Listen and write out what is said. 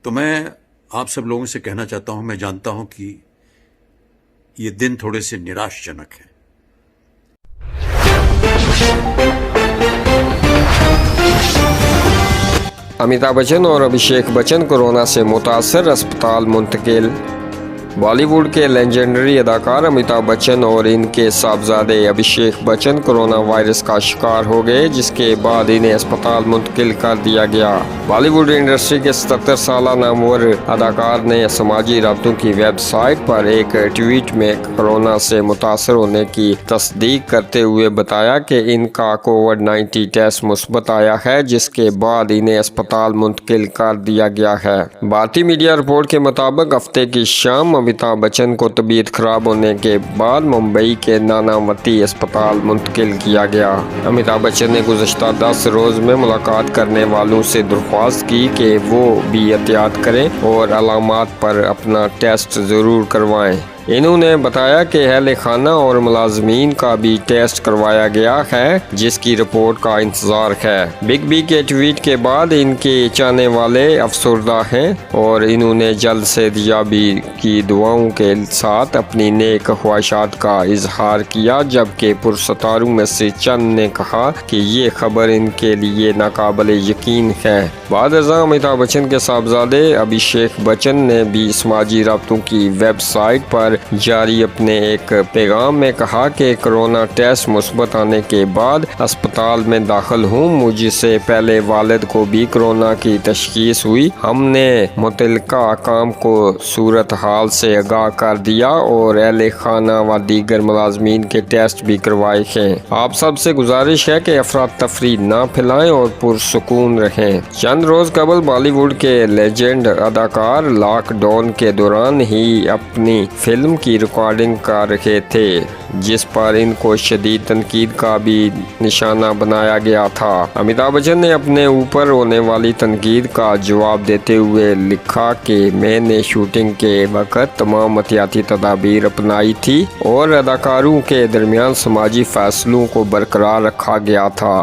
तो मैं आप सब लोगों से कहना चाहता हूं, मैं जानता हूं कि ये दिन थोड़े से निराशजनक हैं। अमिताभ बच्चन और अभिषेक बच्चन कोरोना से मुतासर, अस्पताल मुंतकिल। बॉलीवुड के लेजेंडरी अदाकार अमिताभ बच्चन और इनके साहबजादे अभिषेक बच्चन कोरोना वायरस का शिकार हो गए, जिसके बाद इन्हें अस्पताल मुंतकिल कर दिया गया। बॉलीवुड इंडस्ट्री के 77 साल नामवर अदाकार ने समाजी राब्तों की वेबसाइट पर एक ट्वीट में कोरोना से मुतासर होने की तस्दीक करते हुए बताया कि इनका कोविड-19 टेस्ट मुस्बत आया है, जिसके बाद इन्हें अस्पताल मुंतकिल कर दिया गया है। भारतीय मीडिया रिपोर्ट के मुताबिक हफ्ते की शाम अमिताभ बच्चन को तबीयत खराब होने के बाद मुंबई के नानावती अस्पताल मुंतकिल किया गया। अमिताभ बच्चन ने गुज़श्ता 10 रोज़ में मुलाकात करने वालों से दरख्वास्त की कि वो भी एहतियात करें और अलामात पर अपना टेस्ट ज़रूर करवाएं। इन्होंने बताया कि अहले खाना और मुलाजमीन का भी टेस्ट करवाया गया है, जिसकी रिपोर्ट का इंतज़ार है। बिग बी के ट्वीट के बाद इनके चाहने वाले अफसरदा हैं और इन्होंने जल्द सेहतयाबी की दुआओं के साथ अपनी नेक ख्वाहिशात का इजहार किया, जबकि पुरस्तारों में से चंद ने कहा कि ये खबर इनके लिए नाकाबिले यकीन है। बाद अमिताभ बच्चन के साहबजादे अभिषेक बच्चन ने भी समाजी राब्तों की वेबसाइट पर जारी अपने एक पैगाम में कहा कि कोरोना टेस्ट मुस्बत आने के बाद अस्पताल में दाखिल हूँ। मुझसे पहले वालिद को भी कोरोना की तशखीस हुई। हमने मुतल्लिका अकाम को सूरत हाल से आगाह कर दिया और अहले खाना व दीगर मुलाजमीन के टेस्ट भी करवाए हैं। आप सबसे गुजारिश है कि अफरात तफरी ना फैलाएं और पुरसुकून रहें। चंद रोज कबल बॉलीवुड के लेजेंड अदाकार लॉकडाउन के दौरान ही अपनी फिल्म की रिकॉर्डिंग कर रहे थे, जिस पर इनको शदीद तनकीद का भी निशाना बनाया गया था। अमिताभ बच्चन ने अपने ऊपर होने वाली तनकीद का जवाब देते हुए लिखा कि मैंने शूटिंग के वक्त तमाम एहतियाती तदाबीर अपनाई थी और अदाकारों के दरमियान समाजी फैसलों को बरकरार रखा गया था।